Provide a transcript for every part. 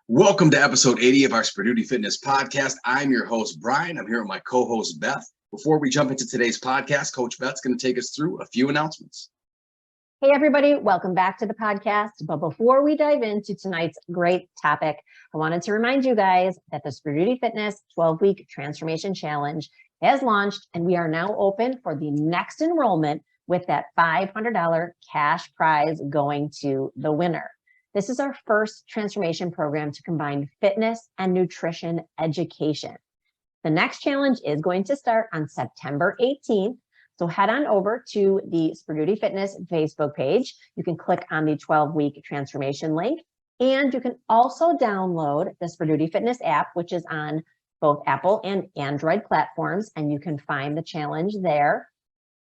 Welcome to episode 80 of our Sperduti Fitness podcast. I'm your host, Brian. I'm here with my co-host, Beth. Before we jump into today's podcast, Coach Beth's going to take us through a few announcements. Hey, everybody. Welcome back to the podcast. But before we dive into tonight's great topic, I wanted to remind you guys that the Sperduti Fitness 12-week transformation challenge has launched, and we are now open for the next enrollment with that $500 cash prize going to the winner. This is our first transformation program to combine fitness and nutrition education. The next challenge is going to start on September 18th. So head on over to the Sperduti Fitness Facebook page. You can click on the 12-week transformation link, and you can also download the Sperduti Fitness app, which is on both Apple and Android platforms, and you can find the challenge there.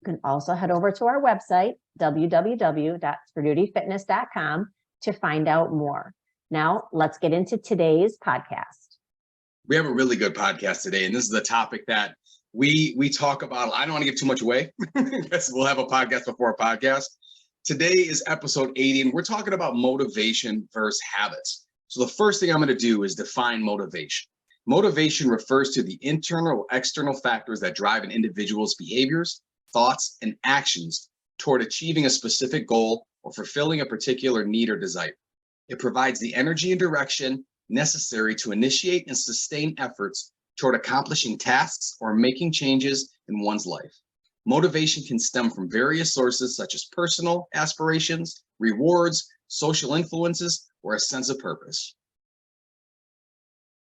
You can also head over to our website, www.sperdutifitness.com, to find out more. Now, let's get into today's podcast. We have a really good podcast today, and this is a topic that we talk about. I don't want to give too much away because we'll have a podcast before a podcast. Today is episode 80, and we're talking about motivation versus habits. So the first thing I'm going to do is define motivation. Motivation refers to the internal or external factors that drive an individual's behaviors, thoughts, and actions toward achieving a specific goal or fulfilling a particular need or desire. It provides the energy and direction necessary to initiate and sustain efforts toward accomplishing tasks or making changes in one's life. Motivation can stem from various sources such as personal aspirations, rewards, social influences, or a sense of purpose.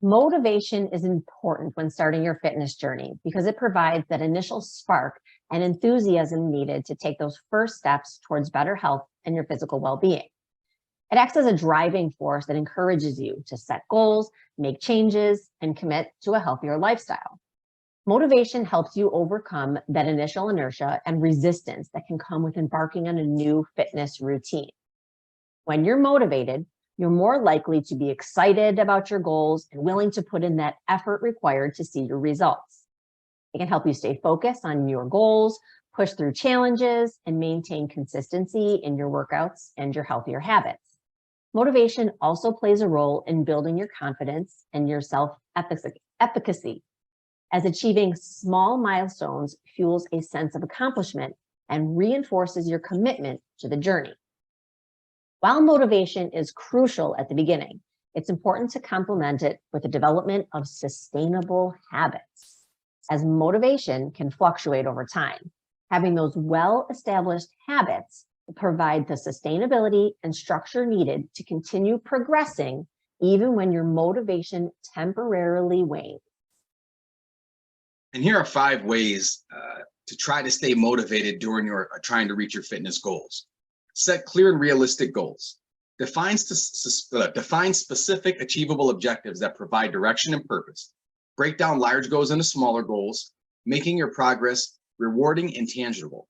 Motivation is important when starting your fitness journey because it provides that initial spark and enthusiasm needed to take those first steps towards better health and your physical well-being. It acts as a driving force that encourages you to set goals, make changes, and commit to a healthier lifestyle. Motivation helps you overcome that initial inertia and resistance that can come with embarking on a new fitness routine. When you're motivated, you're more likely to be excited about your goals and willing to put in that effort required to see your results. It can help you stay focused on your goals, push through challenges, and maintain consistency in your workouts and your healthier habits. Motivation also plays a role in building your confidence and your self-efficacy, as achieving small milestones fuels a sense of accomplishment and reinforces your commitment to the journey. While motivation is crucial at the beginning, it's important to complement it with the development of sustainable habits, as motivation can fluctuate over time. Having those well-established habits will provide the sustainability and structure needed to continue progressing even when your motivation temporarily wanes. And here are 5 ways to try to stay motivated during your trying to reach your fitness goals. Set clear and realistic goals. Define specific, achievable objectives that provide direction and purpose. Break down large goals into smaller goals, making your progress rewarding and tangible.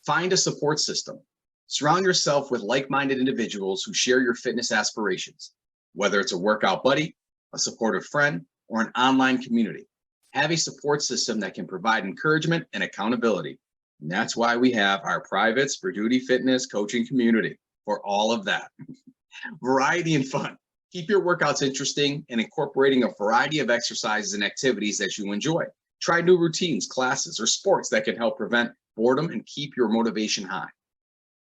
Find a support system. Surround yourself with like-minded individuals who share your fitness aspirations, whether it's a workout buddy, a supportive friend, or an online community. Have a support system that can provide encouragement and accountability. And that's why we have our private Sperduti Fitness coaching community for all of that. Variety and fun. Keep your workouts interesting and incorporating a variety of exercises and activities that you enjoy. Try new routines, classes, or sports that can help prevent boredom and keep your motivation high.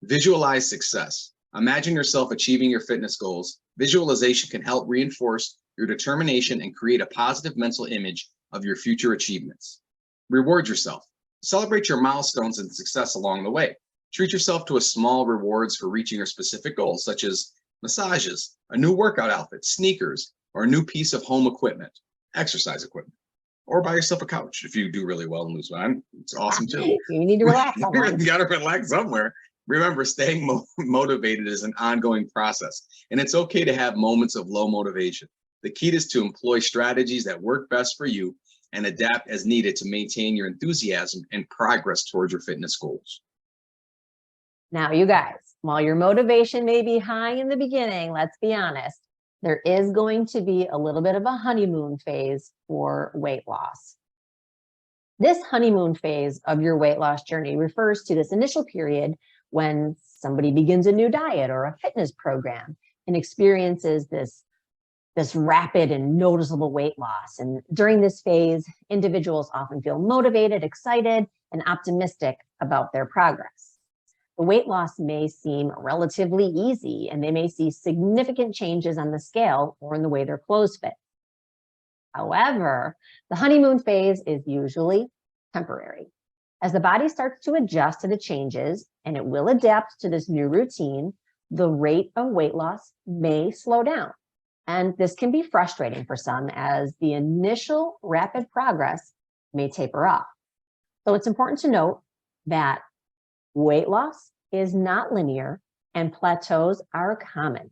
Visualize success. Imagine yourself achieving your fitness goals. Visualization can help reinforce your determination and create a positive mental image of your future achievements. Reward yourself. Celebrate your milestones and success along the way. Treat yourself to a small rewards for reaching your specific goals, such as massages, a new workout outfit, sneakers, or a new piece of home equipment, exercise equipment, or buy yourself a couch if you do really well and lose weight. It's awesome too. You need to relax. You got to relax somewhere. Remember, staying motivated is an ongoing process, and it's okay to have moments of low motivation. The key is to employ strategies that work best for you and adapt as needed to maintain your enthusiasm and progress towards your fitness goals. Now, you guys, while your motivation may be high in the beginning, let's be honest, there is going to be a little bit of a honeymoon phase for weight loss. This honeymoon phase of your weight loss journey refers to this initial period when somebody begins a new diet or a fitness program and experiences this this rapid and noticeable weight loss. And during this phase, individuals often feel motivated, excited, and optimistic about their progress. The weight loss may seem relatively easy, and they may see significant changes on the scale or in the way their clothes fit. However, the honeymoon phase is usually temporary. As the body starts to adjust to the changes, and it will adapt to this new routine, the rate of weight loss may slow down. And this can be frustrating for some, as the initial rapid progress may taper off. So it's important to note that weight loss is not linear and plateaus are common.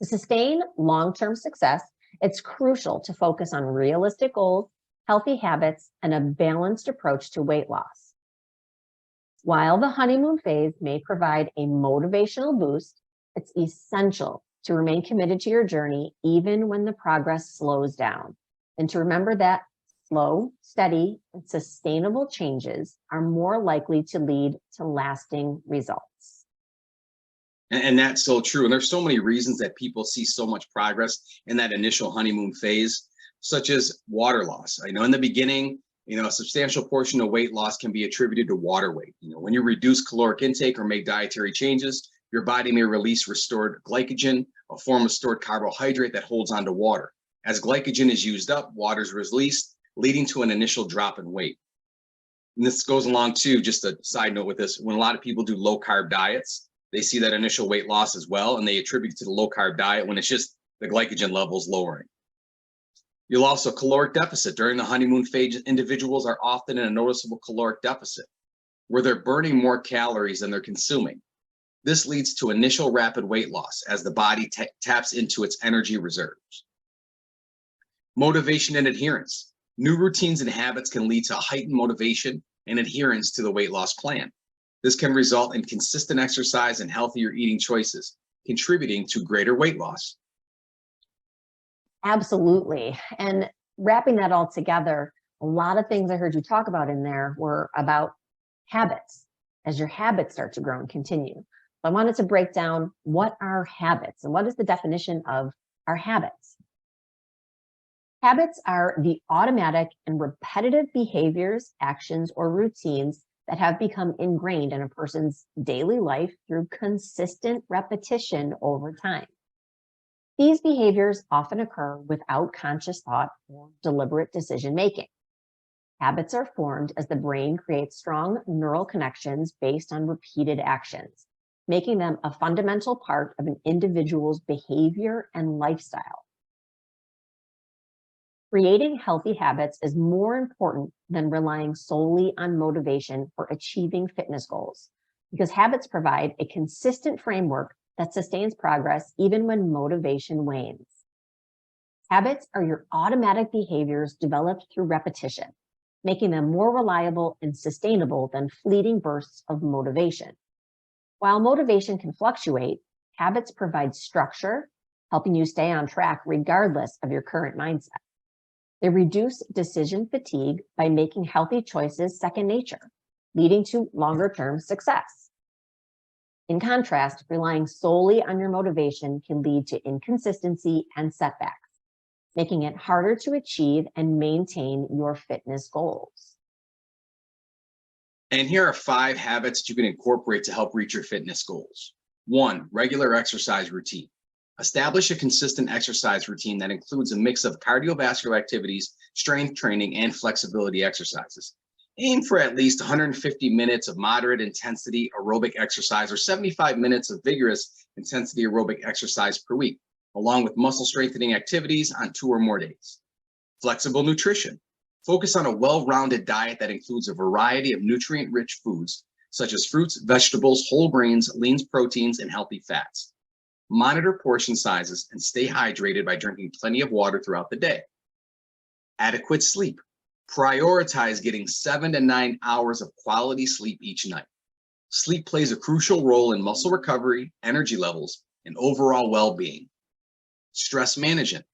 To sustain long-term success, it's crucial to focus on realistic goals, healthy habits, and a balanced approach to weight loss. While the honeymoon phase may provide a motivational boost, it's essential to remain committed to your journey even when the progress slows down, and to remember that slow, steady, and sustainable changes are more likely to lead to lasting results. And that's so true. And there's so many reasons that people see so much progress in that initial honeymoon phase, such as water loss. I know in the beginning, a substantial portion of weight loss can be attributed to water weight. When you reduce caloric intake or make dietary changes, your body may release restored glycogen, a form of stored carbohydrate that holds onto water. As glycogen is used up, water is released, leading to an initial drop in weight. And this goes along too, just a side note with this, when a lot of people do low carb diets, they see that initial weight loss as well, and they attribute it to the low carb diet when it's just the glycogen levels lowering. You'll also caloric deficit. During the honeymoon phase, individuals are often in a noticeable caloric deficit, where they're burning more calories than they're consuming. This leads to initial rapid weight loss as the body taps into its energy reserves. Motivation and adherence. New routines and habits can lead to heightened motivation and adherence to the weight loss plan. This can result in consistent exercise and healthier eating choices, contributing to greater weight loss. Absolutely. And wrapping that all together, a lot of things I heard you talk about in there were about habits, as your habits start to grow and continue. I wanted to break down what are habits and what is the definition of our habits. Habits are the automatic and repetitive behaviors, actions, or routines that have become ingrained in a person's daily life through consistent repetition over time. These behaviors often occur without conscious thought or deliberate decision making. Habits are formed as the brain creates strong neural connections based on repeated actions, making them a fundamental part of an individual's behavior and lifestyle. Creating healthy habits is more important than relying solely on motivation for achieving fitness goals, because habits provide a consistent framework that sustains progress even when motivation wanes. Habits are your automatic behaviors developed through repetition, making them more reliable and sustainable than fleeting bursts of motivation. While motivation can fluctuate, habits provide structure, helping you stay on track regardless of your current mindset. They reduce decision fatigue by making healthy choices second nature, leading to longer-term success. In contrast, relying solely on your motivation can lead to inconsistency and setbacks, making it harder to achieve and maintain your fitness goals. And here are 5 habits that you can incorporate to help reach your fitness goals. 1, regular exercise routine. Establish a consistent exercise routine that includes a mix of cardiovascular activities, strength training, and flexibility exercises. Aim for at least 150 minutes of moderate intensity aerobic exercise or 75 minutes of vigorous intensity aerobic exercise per week, along with muscle strengthening activities on 2 or more days. Flexible nutrition. Focus on a well-rounded diet that includes a variety of nutrient-rich foods, such as fruits, vegetables, whole grains, lean proteins, and healthy fats. Monitor portion sizes and stay hydrated by drinking plenty of water throughout the day. Adequate sleep. Prioritize getting 7 to 9 hours of quality sleep each night. Sleep plays a crucial role in muscle recovery, energy levels, and overall well-being. Stress management.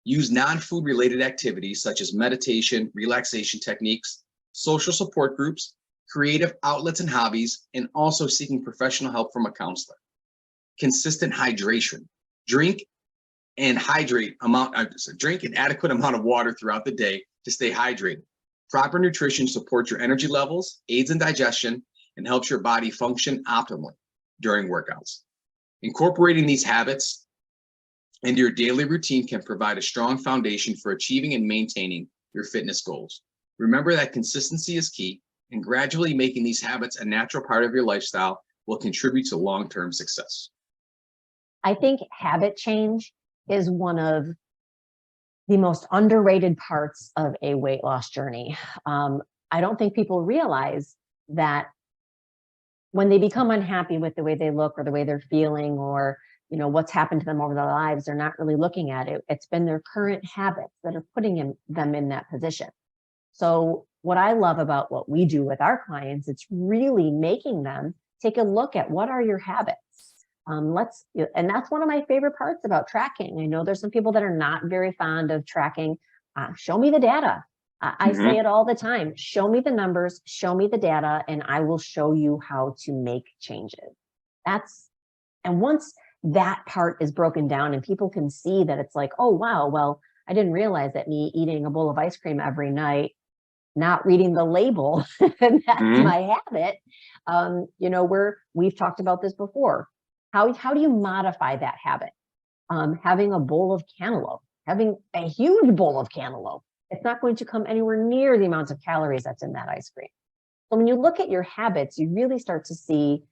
Use non-food related activities such as meditation, relaxation techniques, social support groups, creative outlets and hobbies, and also seeking professional help from a counselor. Consistent hydration. Drink and drink an adequate amount of water throughout the day to stay hydrated. Proper nutrition supports your energy levels, aids in digestion, and helps your body function optimally during workouts. Incorporating these habits into your daily routine can provide a strong foundation for achieving and maintaining your fitness goals. Remember that consistency is key, and gradually making these habits a natural part of your lifestyle will contribute to long-term success. I think habit change is one of the most underrated parts of a weight loss journey. I don't think people realize that when they become unhappy with the way they look or the way they're feeling, or what's happened to them over their lives, they're not really looking at it. It's been their current habits that are putting them in that position. So what I love about what we do with our clients, it's really making them take a look at what are your habits. And that's one of my favorite parts about tracking. I know there's some people that are not very fond of tracking. Show me the data. I say it all the time. Show me the numbers, show me the data, and I will show you how to make changes. And once that part is broken down and people can see that, it's like, oh, wow, well, I didn't realize that me eating a bowl of ice cream every night, not reading the label, that's my habit. We've talked about this before. How do you modify that habit? Having a bowl of cantaloupe, having a huge bowl of cantaloupe, it's not going to come anywhere near the amounts of calories that's in that ice cream. So when you look at your habits, you really start to see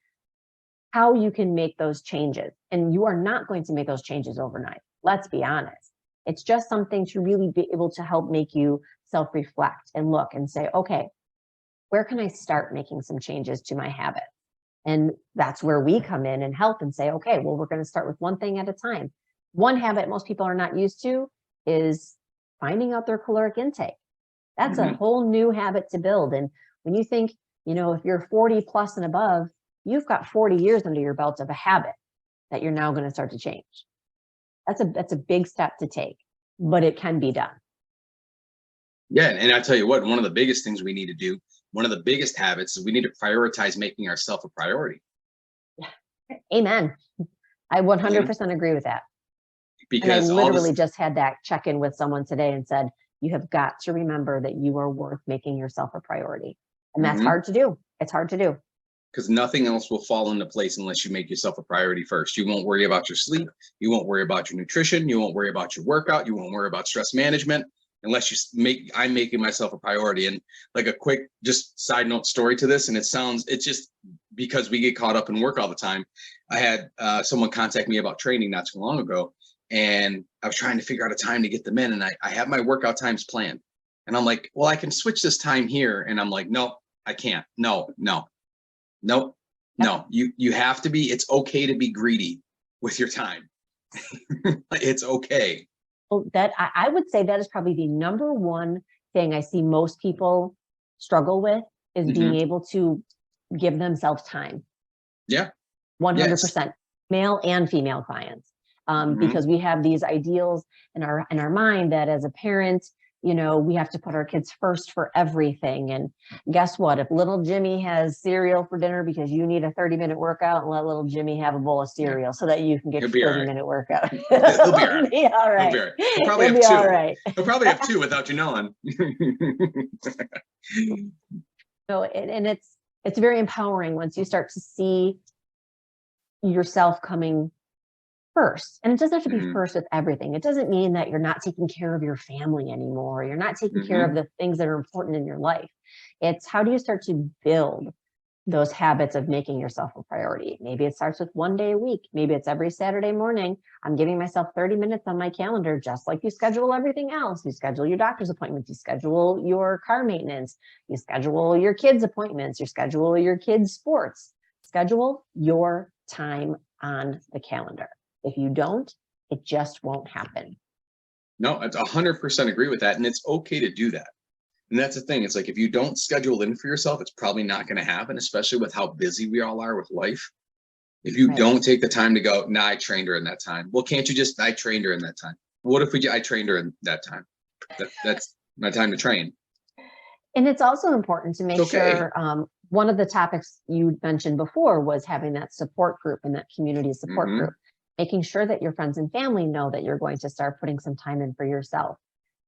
how you can make those changes. And you are not going to make those changes overnight. Let's be honest. It's just something to really be able to help make you self-reflect and look and say, okay, where can I start making some changes to my habit? And that's where we come in and help and say, okay, well, we're going to start with one thing at a time. One habit most people are not used to is finding out their caloric intake. That's a whole new habit to build. And when you think, if you're 40 plus and above, you've got 40 years under your belt of a habit that you're now going to start to change. That's a big step to take, but it can be done. Yeah, and I tell you what, one of the biggest things we need to do, one of the biggest habits, is we need to prioritize making ourselves a priority. Yeah. Amen. I 100% agree with that. Because and I literally just had that check-in with someone today and said, you have got to remember that you are worth making yourself a priority. And that's hard to do. It's hard to do. Because nothing else will fall into place unless you make yourself a priority first. You won't worry about your sleep. You won't worry about your nutrition. You won't worry about your workout. You won't worry about stress management unless I'm making myself a priority. And like a quick, just side note story to this. And it's just because we get caught up in work all the time. I had someone contact me about training not too long ago. And I was trying to figure out a time to get them in. And I have my workout times planned. And I'm like, well, I can switch this time here. And I'm like, no, I can't. No. You have to be, it's okay to be greedy with your time. It's okay. Well, I would say that is probably the number one thing I see most people struggle with is being able to give themselves time. Yeah. 100%, yes. Male and female clients. Because we have these ideals in our mind that as a parent, we have to put our kids first for everything. And guess what? If little Jimmy has cereal for dinner because you need a 30-minute workout, and let little Jimmy have a bowl of cereal so that you can get your 30-minute workout. He'll be all right. He'll probably have two. All right. He'll probably have two without you knowing. So, and it's very empowering once you start to see yourself coming first. And it doesn't have to be first with everything. It doesn't mean that you're not taking care of your family anymore. You're not taking care of the things that are important in your life. It's how do you start to build those habits of making yourself a priority? Maybe it starts with one day a week. Maybe it's every Saturday morning. I'm giving myself 30 minutes on my calendar, just like you schedule everything else. You schedule your doctor's appointments. You schedule your car maintenance. You schedule your kids' appointments. You schedule your kids' sports. Schedule your time on the calendar. If you don't, it just won't happen. No, I 100% agree with that. And it's okay to do that. And that's the thing. It's like, if you don't schedule in for yourself, it's probably not going to happen, especially with how busy we all are with life. If you don't take the time to go, I trained her in that time. Well, can't you just, I trained her in that time. What if I trained her in that time? That's my time to train. And it's also important to make sure, one of the topics you mentioned before was having that support group and that community support group. making sure that your friends and family know that you're going to start putting some time in for yourself,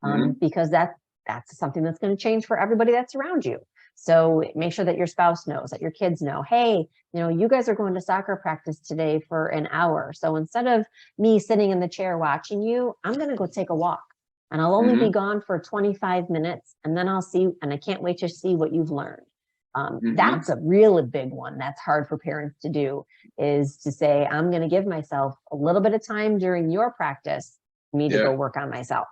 Mhm. because that's something that's going to change for everybody that's around you. So make sure that your spouse knows, that your kids know, hey, you guys are going to soccer practice today for an hour. So instead of me sitting in the chair watching you, I'm going to go take a walk, and I'll only be Mhm. gone for 25 minutes, and then I'll see, and I can't wait to see what you've learned. Mhm. That's a really big one that's hard for parents to do, is to say, I'm going to give myself a little bit of time during your practice for me to go Yeah. work on myself.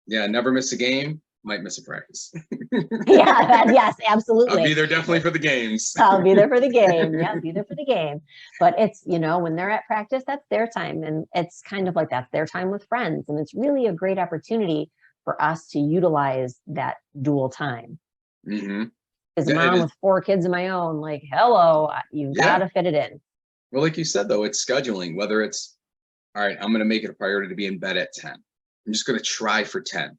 Yeah. Never miss a game. Might miss a practice. Yeah, yes, I'll absolutely. be there definitely for the games. I'll be there for the game. Yeah, be there for the game. But it's, when they're at practice, that's their time. And it's kind of like that's their time with friends. And it's really a great opportunity for us to utilize that dual time. Hmm. As a Yeah, it mom is. with 4 kids of my own, like, hello, you've got Yeah. to fit it in. Well, like you said, though, it's scheduling, whether it's, all right, I'm going to make it a priority to be in bed at 10. I'm just going to try for 10.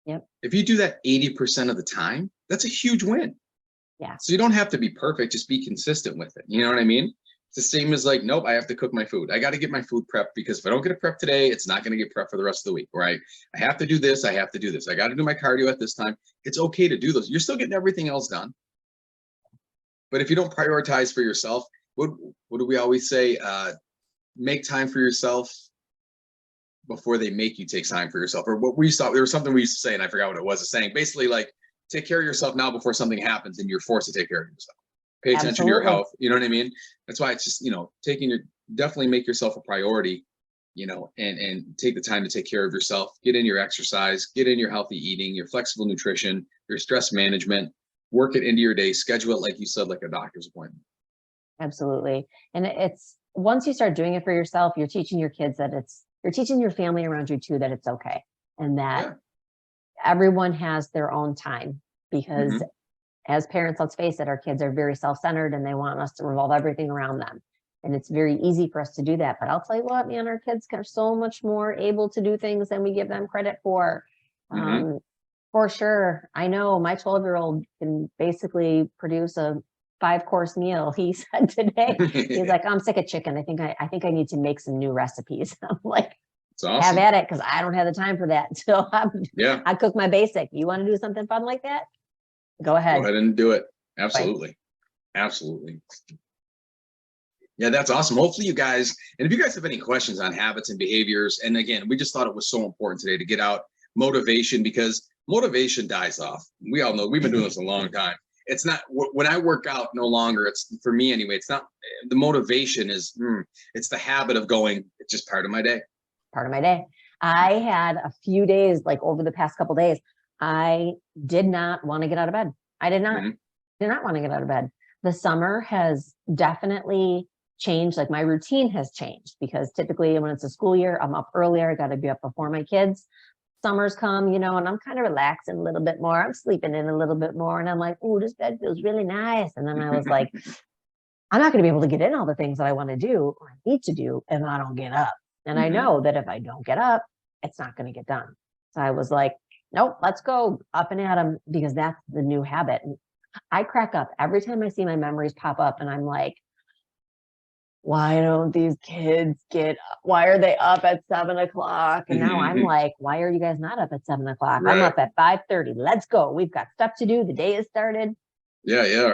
Yep. If you do that 80% of the time, that's a huge win. Yeah. So you don't have to be perfect, just be consistent with it. You know what I mean? It's the same as like, nope, I have to cook my food. I got to get my food prepped because if I don't get it prepped today, it's not going to get prepped for the rest of the week. Right? I have to do this. I have to do this. I got to do my cardio at this time. It's okay to do those. You're still getting everything else done. But if you don't prioritize for yourself, what what do we always say? Make time for yourself before they make you take time for yourself. Or what we saw, there was something we used to say, and I forgot what it was. It's saying basically like take care of yourself now before something happens and you're forced to take care of yourself. Pay attention to your Absolutely. health. You know what I mean? That's why it's just, taking your definitely make yourself a priority, and take the time to take care of yourself, get in your exercise, get in your healthy eating, your flexible nutrition, your stress management, work it into your day, schedule it like you said, like a doctor's appointment. Absolutely. And it's once you start doing it for yourself, you're teaching your kids that you're teaching your family around you too, that it's okay. And that Yeah. everyone has their own time, because Hmm. as parents, let's face it, our kids are very self-centered and they want us to revolve everything around them. And it's very easy for us to do that. But I'll tell you what, man, our kids are so much more able to do things than we give them credit for. Hmm. Um, for sure. I know my 12-year-old can basically produce a 5-course meal. He said today, he's like, I'm sick of chicken. I think I need to make some new recipes. I'm like, It's have awesome. at it, because I don't have the time for that. So Yeah. I cook my basic. You want to do something fun like that? Go Go ahead. ahead and do it. Bye. Absolutely. Absolutely. Yeah, that's awesome. Hopefully, you guys, and if you guys have any questions on habits and behaviors, and again, we just thought it was so important today to get out motivation because motivation dies off. We all know we've been doing this a long time. It's not when I work out no longer, it's for me anyway. It's not the motivation is, it's the habit of going, it's just part of my day. Part of my day. I had a few days, like over the past couple days, I did not want to get out of bed. I Mhm. did not want to get out of bed. The summer has definitely changed. Like my routine has changed, because typically when it's a school year, I'm up earlier. I got to be up before my kids. Summers come, and I'm kind of relaxing a little bit more. I'm sleeping in a little bit more. And I'm like, oh, this bed feels really nice. And then I was like, I'm not going to be able to get in all the things that I want to do or I need to do if I don't get up. And I Mhm. know that if I don't get up, it's not going to get done. So I was like, nope, let's go up and at them, because that's the new habit. And I crack up every time I see my memories pop up and I'm like, why don't these kids get up? Why are they up at 7 o'clock? And now I'm like, why are you guys not up at 7 o'clock? I'm Right. up at 5:30. Let's go. We've got stuff to do. The day has started. Yeah, yeah.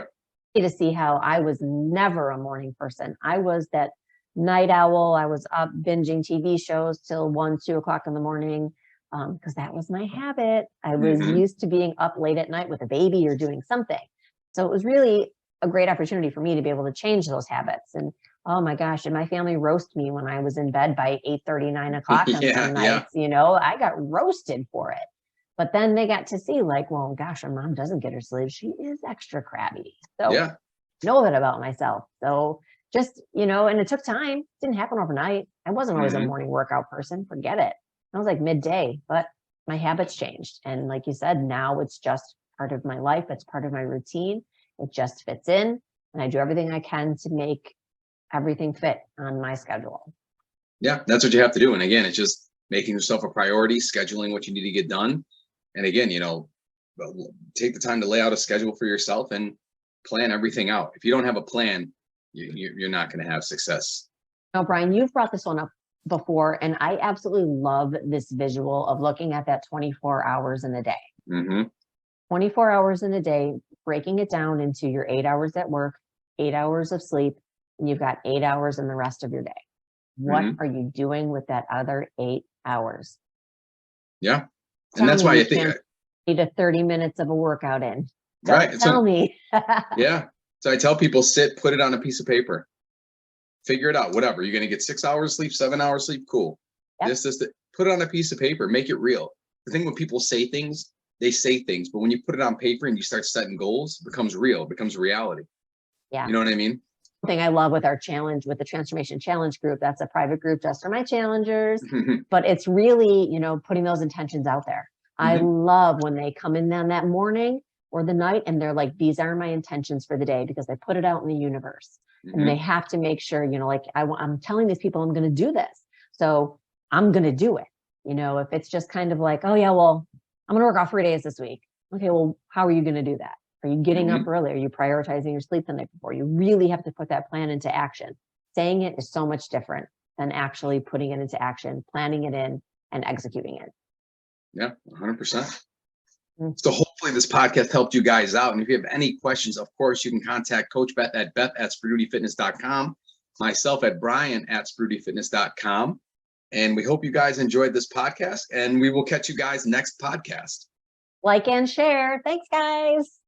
To see how I was never a morning person. I was that night owl. I was up binging TV shows till 1, 2 o'clock in the morning, because that was my habit. I was Hmm. used to being up late at night with a baby or doing something. So it was really a great opportunity for me to be able to change those habits. And oh my gosh, did my family roast me when I was in bed by 8:30, 9 o'clock on Yeah, some yeah. nights? I got roasted for it. But then they got to see, like, well, gosh, our mom doesn't get her sleep. She is extra crabby. So Yeah. know that about myself. So just, and it took time. It didn't happen overnight. I wasn't always a Hmm. morning workout person. Forget it. I was like midday, but my habits changed. And like you said, now it's just part of my life. It's part of my routine. It just fits in. And I do everything I can to make everything fit on my schedule. Yeah, that's what you have to do. And again, it's just making yourself a priority, scheduling what you need to get done. And again, take the time to lay out a schedule for yourself and plan everything out. If you don't have a plan, you're not going to have success. Now, Brian, you've brought this one up before, and I absolutely love this visual of looking at that 24 hours in a day. Mm-hmm. 24 hours in a day, breaking it down into your 8 hours at work, 8 hours of sleep, and you've got 8 hours in the rest of your day. What Mm-hmm. are you doing with that other 8 hours? Yeah. Tell And that's me why you I think, can't need a 30 minutes of a workout in. right. Don't tell me. Yeah. So I tell people, put it on a piece of paper, figure it out, whatever. You're going to get 6 hours sleep, 7 hours sleep. Cool. Yep. Put it on a piece of paper, make it real. The thing when people say things, they say things, but when you put it on paper and you start setting goals, it becomes real, it becomes reality. Yeah. You know what I mean? Thing I love with our challenge, with the Transformation Challenge group, that's a private group just for my challengers, but it's really, putting those intentions out there. I love when they come in on that morning or the night and they're like, these are my intentions for the day, because they put it out in the universe. And they have to make sure, like I'm telling these people I'm going to do this. So I'm going to do it. If it's just kind of like, oh yeah, well, I'm going to work off 3 days this week. Okay, well, how are you going to do that? Are you getting up early? Are you prioritizing your sleep the night before? You really have to put that plan into action. Saying it is so much different than actually putting it into action, planning it in, and executing it. Yeah, 100%. So hopefully this podcast helped you guys out. And if you have any questions, of course, you can contact Coach Beth at Sperdutifitness.com, myself at Brian@Sperdutifitness.com. And we hope you guys enjoyed this podcast, and we will catch you guys next podcast. Like and share. Thanks, guys.